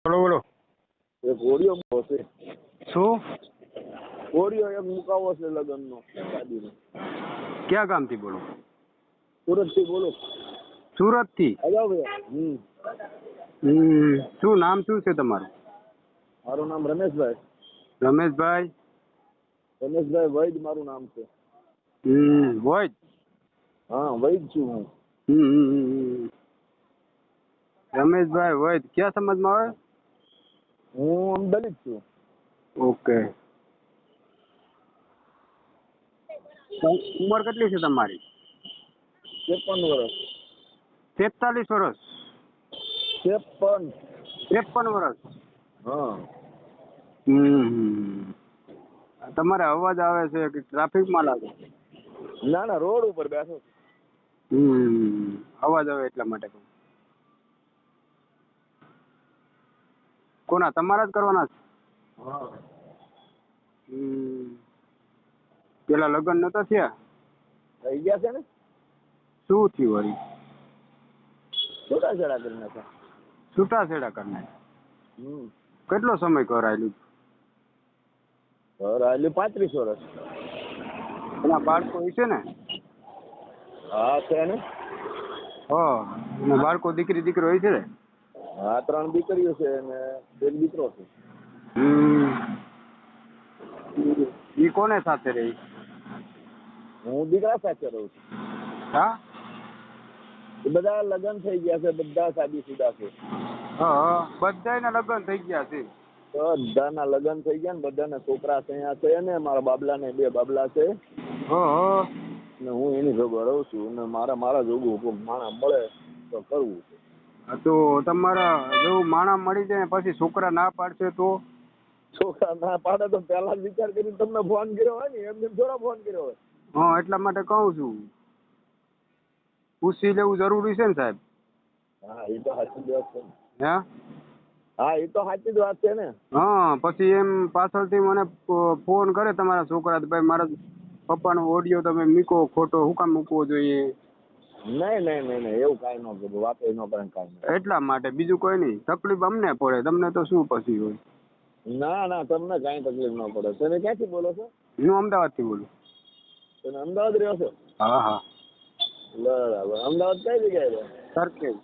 બોલો બોલો. એક ઓડિયો બહુ છે. શું? ઓડિયો એક મુકાવો છે લગ્નનો શાદીનો. ક્યાં ગામથી બોલો? સુરતથી બોલો. સુરતથી? અગાઉ ભાઈ. શું નામ શું છે તમારું? મારું નામ રમેશભાઈ. રમેશભાઈ? રમેશભાઈ વૈદ મારું નામ છે. વૈદ? હા વૈદ છું હું. રમેશભાઈ વૈદ ક્યાં સમાજમાં આવે? હું દલિત છું. ઓકે. ઉંમર કેટલી છે તમારી? 53 વર્ષ. 43 વર્ષ? 53. 53 વર્ષ? હા. તમારે અવાજ આવે છે કે ટ્રાફિકમાં લાગે? ના ના, રોડ ઉપર બેઠો છું. અવાજ આવે એટલા માટે કહું. કોના તમારા જ કરવાના છે? હા. પેલા લગ્ન નતા થયા? થઈ ગયા છે ને. શું થયું વળી? છૂટાછેડા કરી નાખ્યા. છૂટાછેડા કરી નાખ્યા? કેટલો સમય કરાયેલું? રાયલી 35 વર્ષ. એના બાળકો હશે ને? હા છે ને. એના બાળકો દીકરી દીકરો હોય છે ને? હા 3 દીકરીઓ છે અને 1 દીકરો છે. ઈ કોને સાથે રહી? હું દીકરા સાથે રહું છું. હા? એ બધા લગ્ન થઈ ગયા છે, બધા શાદીશુદા છે. બધાયના લગ્ન થઈ ગયા છે? બધાના લગ્ન થઈ ગયા ને બધાના છોકરા અહીંયા છે ને. મારા બાબલાને 2 બાબલા છે. ને હું એની ભેગો રહું છું ને મારા જોગું માણસ મળે તો કરવું છે. તો તમારા જો માણસ મળી જાય પછી છોકરા ના પાડશે તો? છોકરા ના પાડે તો પહેલા જ વિચાર કરીને તમને ફોન કર્યો હોય ને, એમને થોડા ફોન કર્યો હોય. એટલા માટે કહું છું, પૂછી લેવું જરૂરી છે ને સાહેબ. હા એ તો સાચી જ વાત છે. હે? હા એ તો સાચી જ વાત છે ને. પછી એમ પાછળથી મને ફોન કરે તમારા છોકરા, ભાઈ મારા પપ્પાનો ઓડિયો તમે મૂકો ખોટો, શું કામ મૂકવો જોઈએ? નહીં એવું કાંઈ ન કરું, વાત ન કરે કાંઈ. એટલા માટે, બીજું કોઈ નહીં. તકલીફ અમને પડે, તમને તો શું પછી હોય? ના તમને કાંઈ તકલીફ ન પડે. તમે ક્યાંથી બોલો છો? હું અમદાવાદથી બોલું. તમે અમદાવાદ રહ્યો છો? હા. બરાબર. અમદાવાદ કઈ જગ્યાએ રહો? સરખેજ.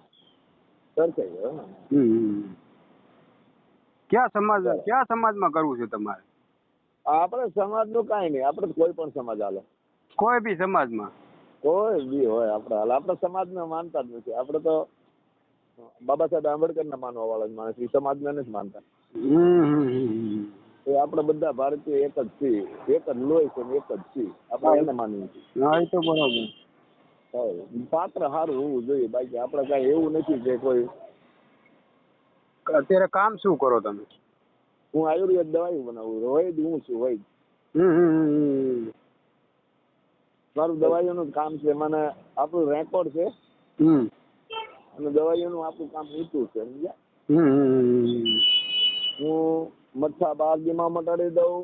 ક્યાં સમાજમાં કરવું છે તમારે? આપણે સમાજનું કાંઈ નહીં, આપણે કોઈ પણ સમાજ હાલે. કોઈ બી સમાજમાં? કોઈ બી હોય આપણે હાલ. આપણે સમાજને માનતા જ નથી. આપણે તો બાબા સાહેબ આંબેડકરને માનવા વાળા જ માણસ, એ સમાજને નથી માનતા. એ આપણે બધા ભારતીય એક જ છીએ, એક જ લોહી છે, એક જ છીએ. આપણે એને માનવું છે. હા એ તો બરોબર. પાત્ર સારું હોવું જોઈએ, બાકી આપણે કાંઈ એવું નથી કે કોઈ. અત્યારે કામ શું કરો તમે? હું આયુર્વેદ દવાઈ બનાવું. વૈદ હું છું, વૈદ. મારું દવાઈઓનું કામ છે. મને આપણું રેકોર્ડ છે અને દવાઈઓનું આપણું કામ ઊંચું છે, સમજ્યા? હું મચ્છા 12 દિવસમાં મટાડી દઉં,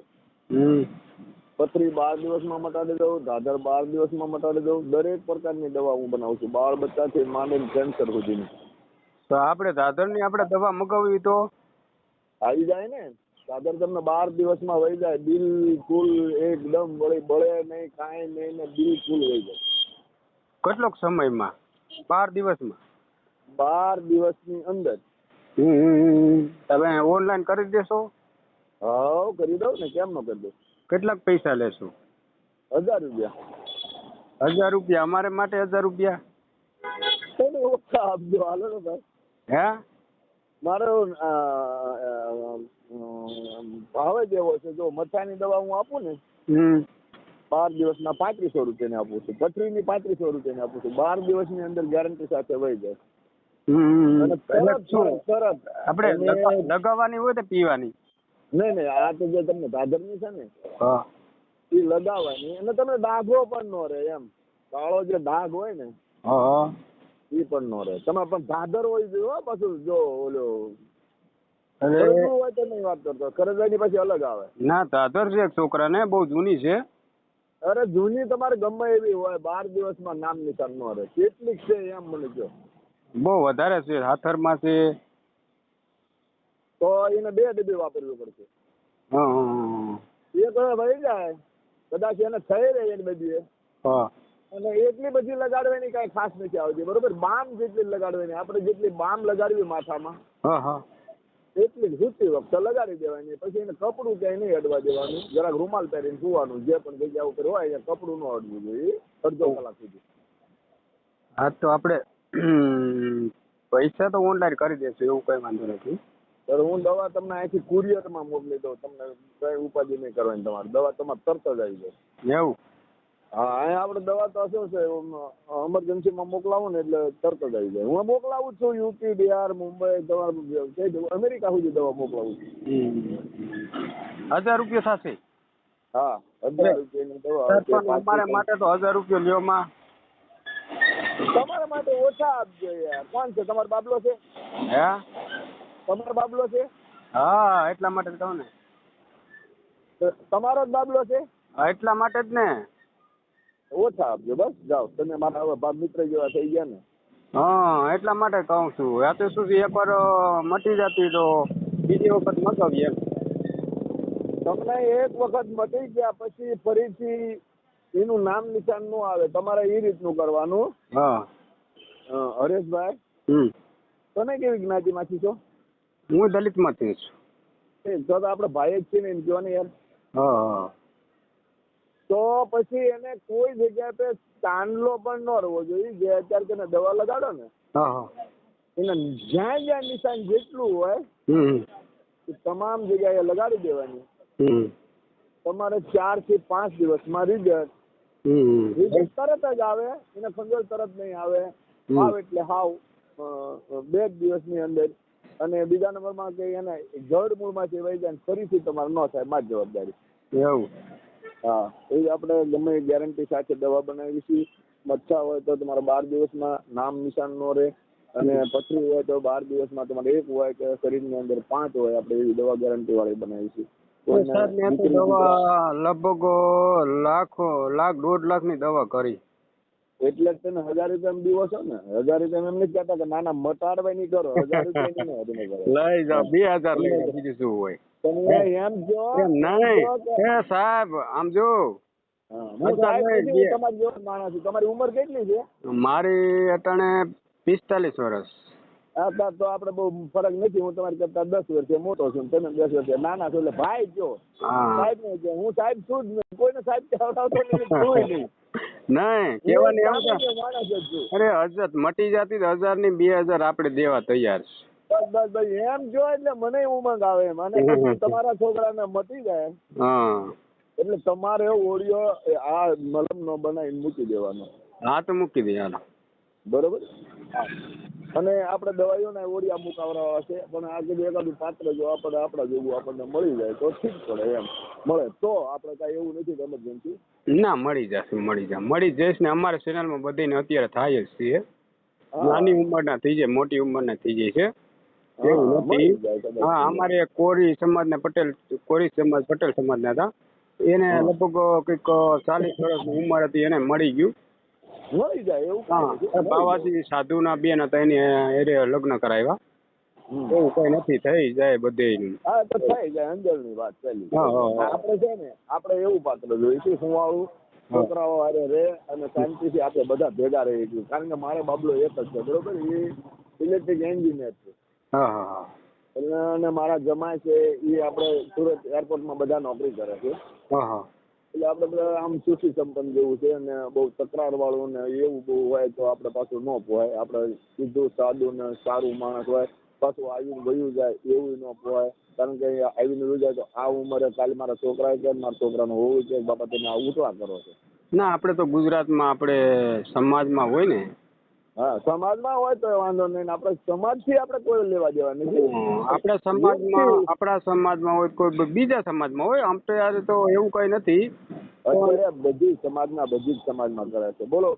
પથરી 12 દિવસમાં મટાડી દઉં, ધાધર 12 દિવસમાં મટાડી દઉં. દરેક પ્રકારની દવા હું બનાવું છું, બાળ બચ્ચાથી માંડીને કેન્સર સુધીની. તો આપણે ધાધરની આપણે દવા મગાવવી તો આવી જાય ને? ધાધર તમને 12 દિવસમાં વહી જાય, બિલકુલ એકદમ બળે નહીં, કાંઈ નહીં ને બિલકુલ વહી જાય. કેટલોક સમયમાં? 12 દિવસમાં? 12 દિવસની અંદર. તમે ઓનલાઈન કરી દેશો? હા કરી દઉં ને, કેમ ન કરી દઉં. કેટલાક પૈસા લેશો? 1000 રૂપિયા. 1000 રૂપિયા? અમારે માટે 1000 રૂપિયા ઓછા આપજો, હાલો ને ભાઈ. હે? મારો ભાવ જ એવો છે. જો મચ્છાની દવા હું આપું ને 12 દિવસના 3500 રૂપિયાની આપું છું. પથરીની 3500 રૂપિયાની આપું છું. 12 દિવસની અંદર ગેરંટી સાથે વહી જાય. તરત આપણે લગાવવાની હોય તો પીવાની? નહીં, આ તો જે તમને ધાધરની છે ને એ લગાવવાની, અને તમે ડાઘો પણ ન રહે એમ. કાળો જે ડાઘ હોય ને એ પણ ન રહે. તમે પણ ધાધર હોય જોઈએ પાછું. જો ઓલો હોય તો નહીં વાત કરતો, કરજવાની પછી અલગ આવે. ના, ધાધર છે એક છોકરાને, બહુ જૂની છે. અરે જૂની તમારે ગમે એવી હોય, 12 દિવસમાં નામ નિશાન ન રહે. કેટલીક છે એમ મને કહો. બહુ વધારે છે. હાથરમાં છે. તો એને 2 ડબ્બી વાપરવી પડશે. હા હા એક વહી જાય કદાચ એને થઈ રહે એક ડબ્બી હા અને એટલી બધી લગાડવાની કઈ ખાસ નથી આવતી, બરોબર. બામ જેટલી લગાડવાની, આપણે જેટલી બામ લગાડવી માથામાં હા હા એટલી જ સૂતી વખતે લગાડી દેવાની. પછી એને કપડું ક્યાંય નહીં અડવા દેવાનું, જરાક રૂમાલ પહેરીને સુવાનું. જે પણ જગ્યા ઉપર હોય ત્યાં કપડું ન અડવું જોઈએ અડધો કલાક સુધી. હા તો આપણે પૈસા તો ઓનલાઈન કરી દેશું, એવું કઈ વાંધો નથી. સર હું દવા તમને અહીંથી કુરિયરમાં મોકલી દઉં, તમને કઈ ઉપાધિ નહીં કરવાની. તમારી દવા તમારે તરત જ આવી જાય. એવું? હા, અહીંયા આપણે દવા તો શું છે એમરજન્સીમાં મોકલાવું ને એટલે તરત જ આવી જાય. હું મોકલાવું છું યુપી, બિહાર, મુંબઈ, તમારે અમેરિકા સુધી દવા મોકલાવું છું. 1000 રૂપિયા થશે? હા, 1000 રૂપિયાની દવા. અમારા માટે તો 1000 રૂપિયા લ્યોમાં. તમારા માટે ઓછા આપજો યાર. કોણ છે તમારો બાબલો છે? હે, તમારો બાબલો છે? હા એટલા માટે જ કહું ને. તમારો જ બાબલો છે? હા એટલા માટે જ ને. ઓછા આપજો બસ. જાઓ, તમે મારા હવે મિત્ર જેવા થઈ ગયા ને. હા એટલા માટે કહું છું. આ તો શું છે, એકવાર મટી જતી તો બીજી વખત મગાવીએ એમ. તમને એક વખત મટી ગયા પછી ફરીથી એનું નામ નિશાન ન આવે. તમારે એ રીતનું કરવાનું. હા હરેશભાઈ, તમે કેવી જ્ઞાતિમાંથી છો? હું દલિતમાંથી છું. તો આપણે ભાઈ જ છીએ ને, એમ કહો ને યાર. હા તો પછી એને કોઈ જગ્યાએ પે ચાંદલો પણ ન રહેવો જોઈએ. જે અત્યારે તેને દવા લગાડો ને એને જ્યાં જ્યાં નિશાન જેટલું હોય એ તમામ જગ્યાએ લગાડી દેવાની. તમારે 4 થી 5 દિવસમાં રિઝલ્ટ તરત જ આવે. એને ફંગલ તરત નહીં આવે. એટલે હાવ 2 દિવસની અંદર. અને બીજા નંબરમાં કે એને જડ મૂળમાંથી વહી જાય ફરીથી તમારે ન થાય, મારી જવાબદારી. એવું? હા, એ આપણે ગમે ગેરંટી સાથે દવા બનાવીશું. મચ્છા હોય તો તમારે 12 દિવસમાં નામ નિશાન નો રહે, અને પથરી હોય તો 12 દિવસમાં તમારે 1 હોય કે શરીરની અંદર 5 હોય. આપણે એવી દવા ગેરંટી વાળી બનાવીશું. દવા લગભગ લાખ 1.5 લાખની દવા કરી. એટલે જ તમે 1000 રૂપિયા દીવો છો ને. 1000 રૂપિયા એમ નથી કહેતા કે નાના મટાડવાની કરો. 1000 રૂપિયા લઈ જાઓ, 2000 લઈ જાઓ, બીજું શું હોય. તમે એમ જો નહીં સાહેબ, આમ જો તમારી જેવો માણસ છું. તમારી ઉંમર કેટલી છે? મારી અટાણે 45 વર્ષ. હા, તો આપણે બહુ ફરક નથી. હું તમારી કરતા 10 વર્ષે મોટો છું, તમે 10 વર્ષે નાના છો. એટલે ભાઈ કયો, સાહેબ ને કહો. હું સાહેબ છું જ નહીં. કોઈને સાહેબ કહેવડાવતો નહીં. નહીં કેવાની એમ છે. અરે હજરત મટી જતી 1000 ની 2000 આપણે દેવા તૈયાર છે. બસ ભાઈ એમ જો એટલે મને ઉમંગ આવે એમ. અને તમારા છોકરાને મટી જાય એટલે તમારે ઓળિયો આ મલમ નો બનાવીને મૂકી દેવાનો. હા તો મૂકી દે. હાલો બરોબર. અને આપણે દવાઈઓના ઓળિયા મુકાવડાવવા છે, પણ આગળ એકાદું પાત્ર જો આપણે આપણા જેવું આપણને મળી જાય તો ઠીક પડે. એમ મળે તો આપણે કાંઈ એવું નથી એમરજન્સી. ના, મળી જશે. મળી જઈશ ને. અમારા ચેનલમાં બધાને અત્યારે થાય જ છે. નાની ઉંમરના થઈ જાય, મોટી ઉંમરના થઈ જાય છે, એવું નથી. હા, અમારે કોરી સમાજના પટેલ સમાજના હતા. એને લગભગ કંઈક 40 વર્ષની ઉંમર હતી. એને મળી ગયું. મળી જાય એવું. હા, બાવાજી સાધુના બેન હતા, એની એરે લગ્ન કરાવ્યા. એવું કઈ નથી, થઈ જાય બધે. હા, તો થઈ જાય. અંજળની વાત ચાલી. આપણે છે ને, આપણે એવું પાત્ર જોઈશું સુવાળું છોકરાઓ હારે રે અને શાંતિથી આપણે બધા ભેગા રહી છીએ. કારણ કે મારો બાબલો એક જ છે, બરોબર. એ ઇલેક્ટ્રિક એન્જિનિયર છે. અને મારા જમાય છે એ આપણે સુરત એરપોર્ટમાં બધા નોકરી કરે છે. એટલે આપણે બધા આમ સુખી સંપન્ન જેવું છે. અને બહુ તકરાર વાળું ને એવું બહુ હોય તો આપણે પાછું ન પોહાય. આપણે સીધું સાદું ને સારું માણસ હોય, પાછું આવીને વયું જાય એવું ન પોહાય. કારણ કે આવીને વયું જાય તો આ ઉંમરે કાલે મારા છોકરાએ કે મારા છોકરાનું હોવું છે, બાપા તમે આ ઉતવા કરો છો. ના, આપણે તો ગુજરાતમાં આપણે સમાજમાં હોય ને. હા, સમાજમાં હોય તો વાંધો નહીં. આપણે સમાજથી આપણે કોઈ લેવા દેવા નથી. આપણા સમાજમાં હોય, કોઈ બીજા સમાજમાં હોય. આમ તો યાર તો એવું કઈ નથી. અત્યારે બધી જ સમાજમાં કરે છે. બોલો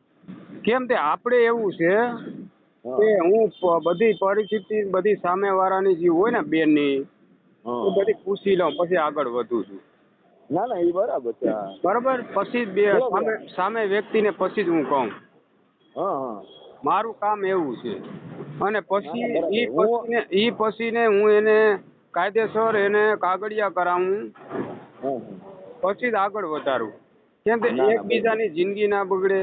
કેમ તે આપણે એવું છે કે હું બધી પરિસ્થિતિ બધી સામેવાળાની જે હોય ને બેનની એ બધી પૂછી લઉં પછી આગળ વધું છું. ના એ બરાબર છે. બરાબર. પછી સામે વ્યક્તિને પછી જ હું કહું. મારું કામ એવું છે. અને પછી પછીને હું એને કાયદેસર એને કાગળિયા કરાવું, પછી જ આગળ વધારું. કેમ કે એકબીજાની જિંદગી ના બગડે,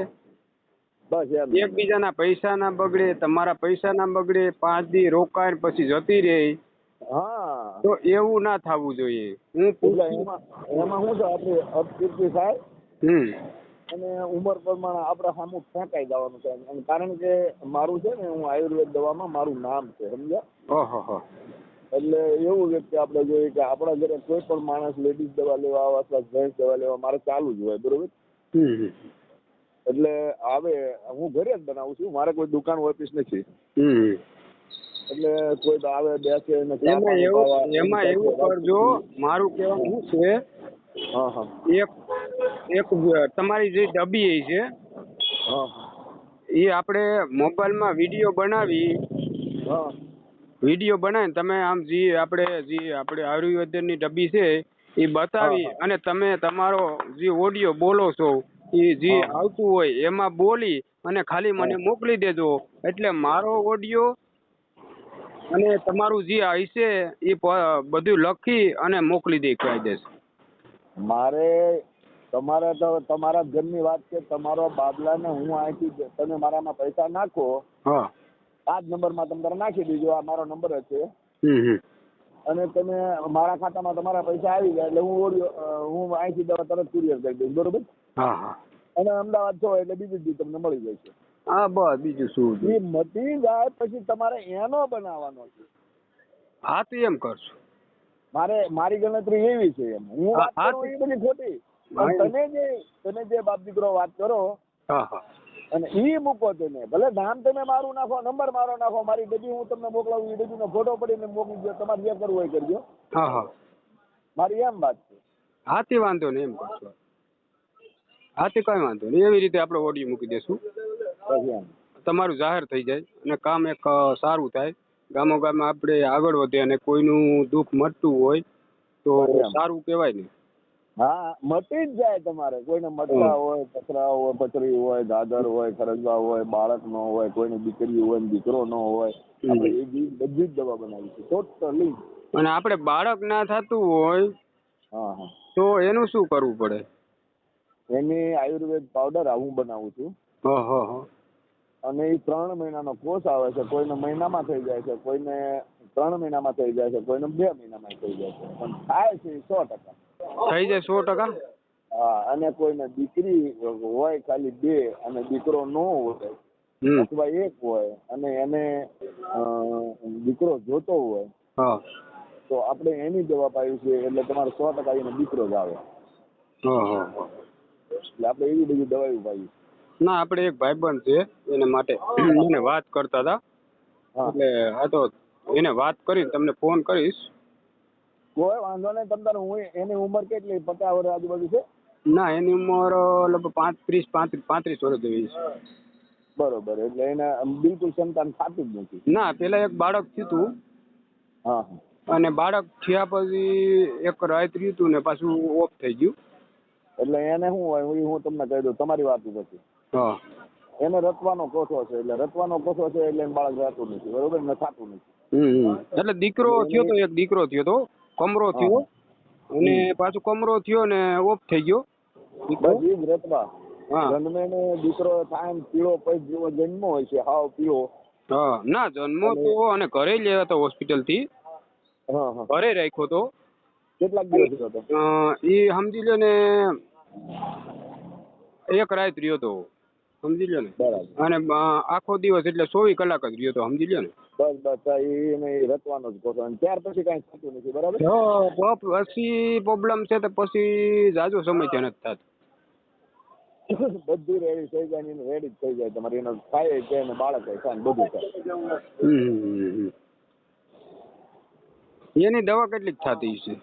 બસ એમ એકબીજાના પૈસા ના બગડે, તમારા પૈસા ના બગડે, 5 દી રોકાય પછી જતી રહે. હા, તો એવું ના થવું જોઈએ. હું એમાં શું છે, આપણી અપકીર્તિ થાય અને ઉંમર પ્રમાણે આપણે સામું ફેંકાઈ જવાનું છે. અને કારણ કે મારું છે ને, હું આયુર્વેદ દવામાં મારું નામ છે, સમજ્યા? ઓહો. એટલે એવું છે કે આપણે જોઈએ કે આપણા ઘરે કોઈ પણ માણસ લેડીઝ દવા લેવા આવે અથવા જેન્ટ્સ દવા લેવા મારે ચાલુ જ હોય, બરોબર? એટલે આવે હું ઘરે જ બનાવું છું, મારે કોઈ દુકાન ઓફિસ નથી. એટલે કોઈ તો આવે બેસે એમાં એવું કરજો. મારું કહેવાનું શું છે, એક તમારી જે ડબ્બી છે એ આપણે મોબાઈલમાં વિડીયો બનાવીને તમે આમ જે આપણે આયુર્વેદની ડબ્બી છે એ બતાવી અને તમે તમારો જે ઓડિયો બોલો છો એ જે આવતું હોય એમાં બોલી અને ખાલી મને મોકલી દેજો. એટલે મારો ઓડિયો અને તમારું જે હશે એ બધું લખી અને મોકલી દે કાયદેસર. મારે તમારે તો તમારા ઘરની વાત છે, તમારો બાબલાને હું અહીંથી તમે મારામાં પૈસા નાખો, આ જ નંબરમાં તમે નાખી દીજો, આ મારો નંબર જ છે. અને તમે મારા ખાતામાં તમારા પૈસા આવી જાય એટલે હું અહીંથી દવા તરત કુરિયર કરી દઈશ, બરોબર? અને અમદાવાદ છો એટલે બીજું દી તમને મળી જશે. હા બસ, બીજું શું? એ મટી જાય પછી તમારે એનો બનાવવાનો છે. હા તો એમ કરશું. મારી ગણતરી એવી છે, એમ હું વાત કરું એ બધી ખોટી. તમે જે બાપ દીકરો વાત કરો અને ઈ મૂકો, તમે ભલે નામ તમે મારું નાખો, નંબર મારો નાખો, મારી ડબ્બી હું તમને મોકલાવું, એ ડબ્બીનો ફોટો પડીને મોકલી દો, તમારે જે કરવું હોય કરજો. મારી એમ વાત છે. હાથી વાંધો નહીં, એમ કરશું. હાથી કઈ વાંધો નહીં, એવી રીતે આપણે ઓડિયો મૂકી દેશું. તમારું જાહેર થઈ જાય અને કામ એક સારું થાય. ગામો ગામ આપણે આગળ વધે અને કોઈનું દુઃખ મટતું હોય તો સારું કહેવાય ને. હા, મટી જ જાય. તમારે કોઈને મટકા હોય, પથરા હોય, પથરી હોય, દાદર હોય, ખરજવા હોય, બાળક ન હોય, કોઈની દીકરી હોય, દીકરો ન હોય, આપણે એ બધી જ દવા બનાવી છે ટોટલી. અને આપણે બાળક ના થતું હોય તો એનું શું કરવું પડે? એની આયુર્વેદ પાવડર હું બનાવું છું. અને એ 3 મહિનાનો કોર્સ આવે છે. કોઈને મહિનામાં થઈ જાય છે, કોઈને 3 મહિનામાં થઈ જાય છે, કોઈને 2 મહિનામાં થઈ જાય છે, પણ થાય છે 100%. થઈ જાય 100%. હા, અને કોઈને દીકરી હોય ખાલી 2 અને દીકરો ન હોય અથવા 1 હોય અને એને દીકરો જોતો હોય તો આપણે એની દવા પાવી છે, એટલે તમારે 100% એને દીકરો જ આવે. એટલે આપણે એવી બધી દવાઓ પાવી. ના, આપણે એક ભાઈબંધ છે એને માટે મને વાત કરતા હતા, એટલે આ તો એને વાત કરીને તમને ફોન કરીશ. કોઈ વાંધો નહીં. તમને હું એની ઉંમર કેટલી? 50 વર્ષ આજુબાજુ છે? ના, એની ઉંમર લગભગ 35 વર્ષ જેવી છે. બરોબર. એટલે એને બિલકુલ સંતાન થતું જ નથી? ના, પેલા એક બાળક થયું હતું. અને બાળક થયા પછી એક રાત રહ્યું હતું ને પાછું ઓફ થઈ ગયું. એટલે એને શું હોય હું તમને કહી દઉં તમારી વાત પછી. એને રતવાનો કોઠો છે, એટલે રતવાનો કોઠો છે એટલે બાળક રહેતું નથી, બરોબર ને? થતું નથી. એટલે દીકરો થયો તો, એક દીકરો થયો તો, કમરો થયો અને પાછું કમરો થયો ને ઓફ થઈ ગયો. રતવા જન્મે ને દીકરો થાય ને પીળો પૈસ જેવો જન્મ હોય છે, હાવ પીળો. ના, જન્મો તો અને ઘરે લેવા તો હોસ્પિટલ થી ઘરે રાખ્યો તો. કેટલાક દિવસ હતો? એ સમજી લો ને એક રાત રહ્યો તો, સમજી લો ને. અને આખો દિવસ એટલે 24 કલાક જ રહ્યો તો, સમજી લો ને. બસ એને રચવાનો જ કોઠો. ત્યાર પછી કઈ થતું નથી, બરાબર? પછી પ્રોબ્લેમ છે તો પછી જાજો સમય ત્યાં નથી થતો. બધું રેડી થઈ જાય ને રેડી જ થઈ જાય તમારે. એનો થાય છે ને બાળક થાય બધું થાય. એની દવા કેટલી થતી છે?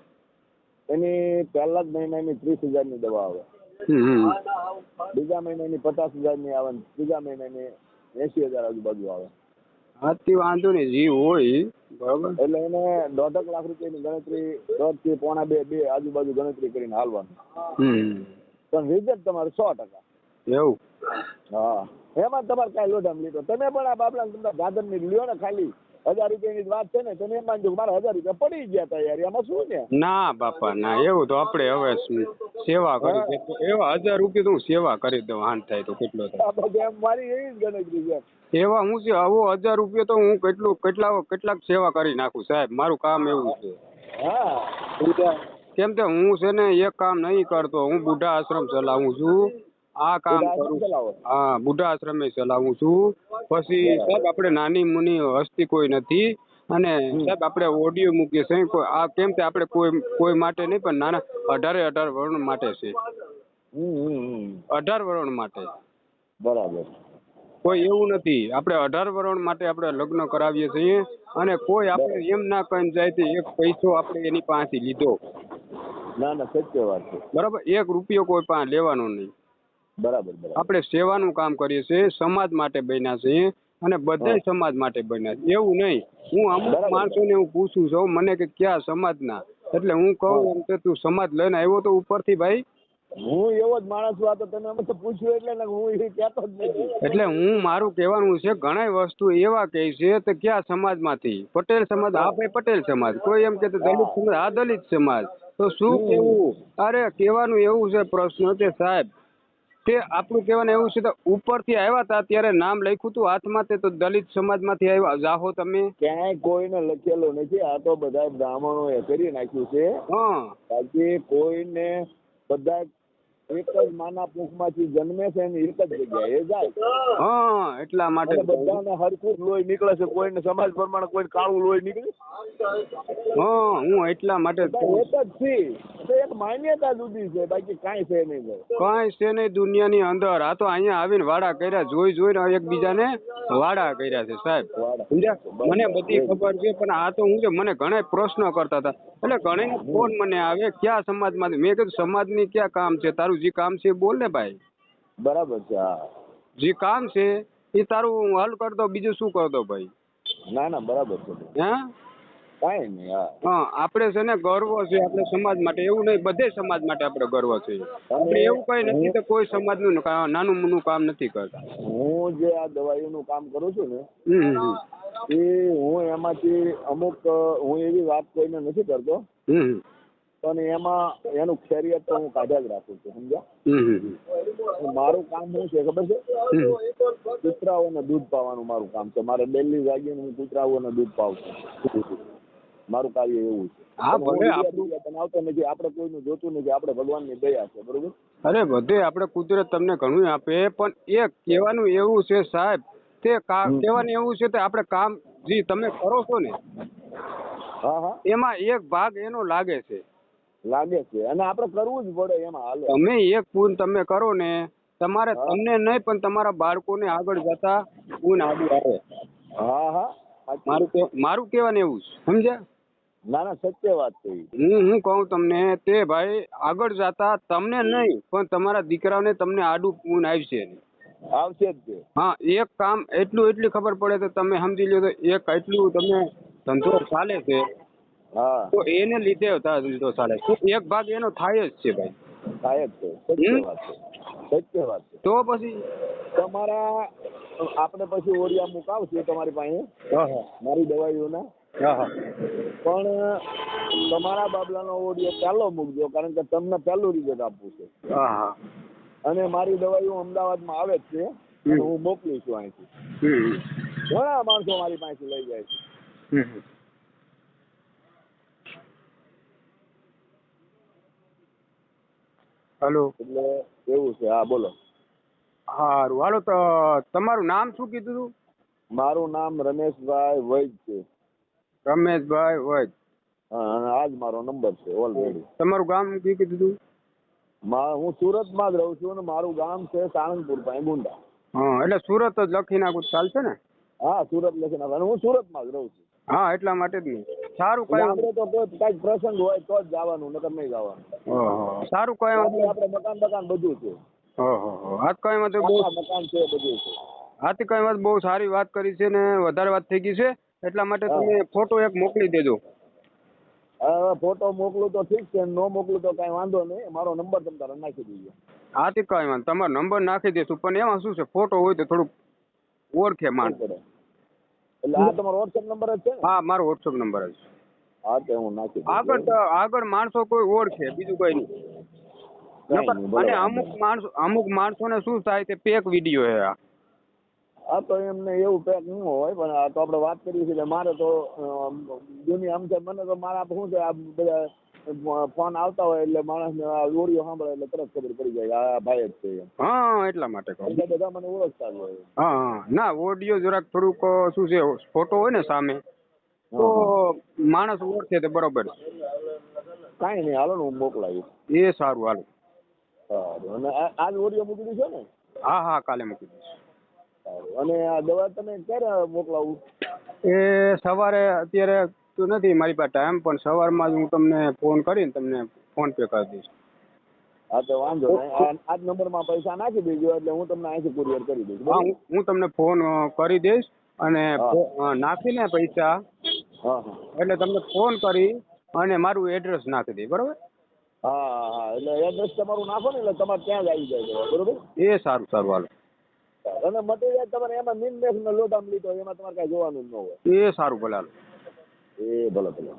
એની પહેલા જ મહિનાની 30,000 ની દવા આવે. બીજા મહિનાની 50,000 ની આવે, ત્રીજા મહિનાની 80,000 આજુબાજુ આવે. હાથી વાંધો નહીં, જે હોય બરાબર. એટલે એને 1.5 લાખ રૂપિયાની ગણતરી 1.5 થી 1.5-2 આજુબાજુ ગણતરી કરીને હાલવાનું. પણ રિઝલ્ટ તમારે 100%. એવું? હા, એમાં તમારે કાંઈ લોઢામ લીધો. તમે પણ આ બાબલા દાદર ની લ્યો ને ખાલી 1000 રૂપિયાની જ વાત છે ને, તમે એમ માનજો કે મારા 1000 રૂપિયા પડી ગયા તા યાર, એમાં શું ને? ના બાપા ના, એવું તો આપણે હવે સેવા કરી છે તો એવા 1000 રૂપિયા તો હું સેવા કરી દઉં, હાન થાય તો કેટલો થાય. આપણે એમ મારી એવી જ ગણતરી છે. સેવા હું છે, આવો 1000 રૂપિયા તો હું કેટલાક સેવા કરી નાખું સાહેબ, મારું કામ એવું છે. હા કેમ કે હું છે ને એક કામ નહીં કરતો, હું બુઢા આશ્રમ ચલાવું છું, આ કામ કરું. હા, બુઢા આશ્રમે ચલાવું છું. પછી સાહેબ આપણે નાની મુની હસ્તી કોઈ નથી, અને સાહેબ આપણે ઓડિયો મૂકીએ છીએ આ કેમ કે આપણે કોઈ માટે નહીં, પણ નાના 18 વર્ષ માટે છે. 18 વર્ષ માટે. બરાબર. કોઈ એવું નથી, આપણે 18 વર્ષ માટે આપણે લગ્ન કરાવીએ છીએ, અને કોઈ આપણે એમ ના કહીને જાય એક પૈસો આપણે એની પાસે લીધો. ના સત્ય વાત છે. બરાબર, 1 રૂપિયો કોઈ પાસે લેવાનો નહીં. બરાબર. આપણે સેવાનું કામ કરીએ છીએ, સમાજ માટે બન્યા છીએ, અને બધા સમાજ માટે બન્યા છે. એવું નહીં હું અમુક માણસોને હું પૂછું છું મને કે ક્યાં સમાજના, એટલે હું કહું એમ કે તું સમાજ લઈને આવ્યો તો ઉપરથી ભાઈ. હું એવો જ માણસ છું, આ તો તમે અમે તો પૂછ્યું એટલે હું એ કહેતો જ નથી. એટલે હું મારું કહેવાનું છે, ઘણા વસ્તુ એવા કહે છે તો ક્યાં સમાજમાંથી, પટેલ સમાજ, હા ભાઈ પટેલ સમાજ, કોઈ એમ કે દલિત સમાજ, હા દલિત સમાજ, તો શું કેવું? અરે કહેવાનું એવું છે પ્રશ્ન કે સાહેબ તે આપણું કહેવાનું એવું છે તો ઉપરથી આવ્યા હતા ત્યારે નામ લખ્યું હતું હાથમાં, તે તો દલિત સમાજમાંથી આવ્યા જાહો તમે. ક્યાંય કોઈને લખેલું નથી, આ તો બધા બ્રાહ્મણો એ કરી નાખ્યું છે. બાકી કોઈને બધા એક જ માના પૂંખમાંથી જન્મે છે ને એક જ જગ્યાએ જાય. એટલા માટે બધાને હરખું લોહી નીકળે છે, કોઈને સમાજ પ્રમાણે કોઈ કાળું લોહી નીકળે. હું એટલા માટે એક જ છે, એક માન્યતા જુદી છે, બાકી કાંઈ છે નહીં. કાંઈ છે નહીં દુનિયાની અંદર. આ તો અહીંયા આવીને વાડા કર્યા, જોઈને એકબીજાને વાડા કર્યા છે સાહેબ, સમજ્યા? મને બધી ખબર છે, પણ આ તો હું છે મને ઘણા પ્રશ્ન કરતા હતા, એટલે ઘણા ફોન મને આવે ક્યાં સમાજમાંથી. મેં કીધું સમાજની ક્યાં કામ છે તારું, જે કામ છે બોલ ને ભાઈ. બરાબર છે. જે કામ છે એ તારું હલ કર દો, બીજું શું કર દો ભાઈ. ના બરાબર છે. કાંઈ નહીં. આપણે છે ને ગર્વ છે આપણે સમાજ માટે, એવું નહીં બધે સમાજ માટે આપણે ગર્વ છે. આપણે એવું કઈ નથી તો કોઈ સમાજનું નાનું મોનું કામ નથી કરતા. હું જે આ દવાઈઓનું કામ કરું છું ને એ હું એમાંથી અમુક હું એવી વાત કોઈને નથી કરતો, પણ એમાં એનું ખૈરિયત તો હું કાઢ્યા જ રાખું છું, સમજ્યા? મારું કામ શું છે ખબર છે? કૂતરાઓને દૂધ પાવાનું મારું કામ છે. મારે ડેલી જાગીને હું કૂતરાઓને દૂધ પાવું છું. મારું કાર્ય એવું છે. આવતો નથી, આપણે કોઈનું જોતું નથી, આપણે ભગવાનની દયા છે. બરોબર. અરે બધે આપણે કુદરત તમને ઘણું આપે, પણ એ કહેવાનું એવું છે સાહેબ, તે કહેવાનું એવું છે કે આપણે કામ જે તમે કરો છો ને એમાં એક ભાગ એનો લાગે છે, અને આપણે કરવું જ પડે એમાં. હાલે તમે એક પૂન તમે કરો ને, તમારે તમને નહીં પણ તમારા બાળકોને આગળ જતા પૂન આગળ આવે. મારું કહેવાનું એવું છે, સમજ્યા? ના સત્ય વાત છે. હું કહું તમને તે ભાઈ આગળ જતા તમને નહીં પણ તમારા દીકરાઓને તમને આડું પૂન આવશે જ. એક કામ એટલી ખબર પડે તો તમે સમજી લો તો એક એટલું તમે ધંધો ચાલે છે તો એને લીધે ધંધો ચાલે છે, એક ભાગ એનો થાય જ છે ભાઈ, થાય જ છે. સત્ય વાત છે. તો પછી તમારા આપણે પછી ઓરિયા મુકાવશે તમારી પાસે મારી દવાઈઓના, પણ તમારા બાબલાનો ઓડિયો પહેલો મૂકજો, કારણ કે તમને પહેલું રિઝલ્ટ આપવું છે. અને મારી દવાઈઓ અમદાવાદમાં આવે જ છે, હું મોકલું છું અહીંથી. ઘણા માણસો મારી પાસેથી લઈ જાય છે. હેલો, એટલે એવું છે. હા બોલો. સારું હાલો, તો તમારું નામ શું કીધું હતું? મારું નામ રમેશભાઈ વૈદ છે. રમેશભાઈ વૈદ. અને આજ મારો નંબર છે ઓલરેડી. તમારું ગામ કયું કીધું હતું? હું સુરતમાં જ રહું છું અને મારું ગામ છે સાળંગપુર પાસે ગુંડા. એટલે સુરત જ લખી નાખું ચાલશે ને? સુરત લખી નાખું, હું સુરતમાં જ રહું છું. એટલા માટે જ નહીં. સારું, કઈ આપણે તો કઈક પ્રસંગ હોય તો જ જવાનું, નકર નહીં જવાનું. સારું, કઈ આપણે મકાન બધું છે. હાથ કઈ વાત બહુ મકાન છે, બધું છે. હાથી કઈ વાત બહુ સારી વાત કરી છે ને વધારે વાત થઈ ગઈ છે, એટલા માટે તમે ફોટો એક મોકલી દેજો. ફોટો મોકલું તો ઠીક છે, ન મોકલું તો કઈ વાંધો નહીં. મારો નંબર તમે તારે નાખી દેજો. હાથી કઈ વાંધો, તમારો નંબર નાખી દેશું, પણ એમાં શું છે ફોટો હોય તો થોડુંક ઓળખે માણસ. એટલે આ તમારો વોટ્સએપ નંબર જ છે ને? હા મારો વોટ્સઅપ નંબર જ. હા તે હું નાખી દઉં. આગળ માણસો કોઈ ઓળખે, બીજું કોઈ નહીં. કાંઈ નહીં, અને બરાબર. અમુક માણસોને શું થાય કે પેક વિડીયો હે આ. હા તો એમને એવું પેક ન હોય, પણ આ તો આપણે વાત કરીએ છીએ. મારે તો દુનિયા આમ છે, મને તો મારા શું છે, આ બધા ફોન આવતા હોય એટલે માણસને આ ઓડિયો સાંભળે એટલે તરત ખબર પડી જાય કે આ ભાઈ જ છે એમ. હા એટલા માટે કહું. એટલે બધા મને ઓળખતા જ હોય. હા ના ઓડિયો જરાક થોડુંક શું છે, ફોટો હોય ને સામે તો માણસ ઓળખે તો બરોબર. કાંઈ નહીં, હાલો ને હું મોકલાવીશ. એ સારું હાલો. સારું. અને આજ ઓડિયો મૂકી દીધો ને? હા હા કાલે મૂકી દઈશ. સારું. અને આ દવા તમે ક્યારે મોકલાવું? એ સવારે અત્યારે તો નથી મારી પાસે ટાઈમ, પણ સવારમાં જ હું તમને ફોન કરીને તમને ફોન પે કરી દઈશ. હા તો વાંધો નહીં. આ જ નંબરમાં પૈસા નાખી દેજો એટલે હું તમને અહીંથી કુરિયર કરી દઈશ. હા હું તમને ફોન કરી દઈશ અને નાખીને પૈસા હા એટલે તમને ફોન કરી અને મારું એડ્રેસ નાખી દઈશ. બરોબર? હા હા, એટલે એડ્રેસ તમારું નાખો ને એટલે તમારે ત્યાં જ આવી જાય. બરોબર? એ સારું સારું હાલો. અને મટીરિયલ તમારે એમાં મીનમેક્સનો લોટ આમ લીધો એમાં તમારે કાંઈ જોવાનું જ ન હોય. એ સારું ભલે હાલો. એ ભલે ભલે.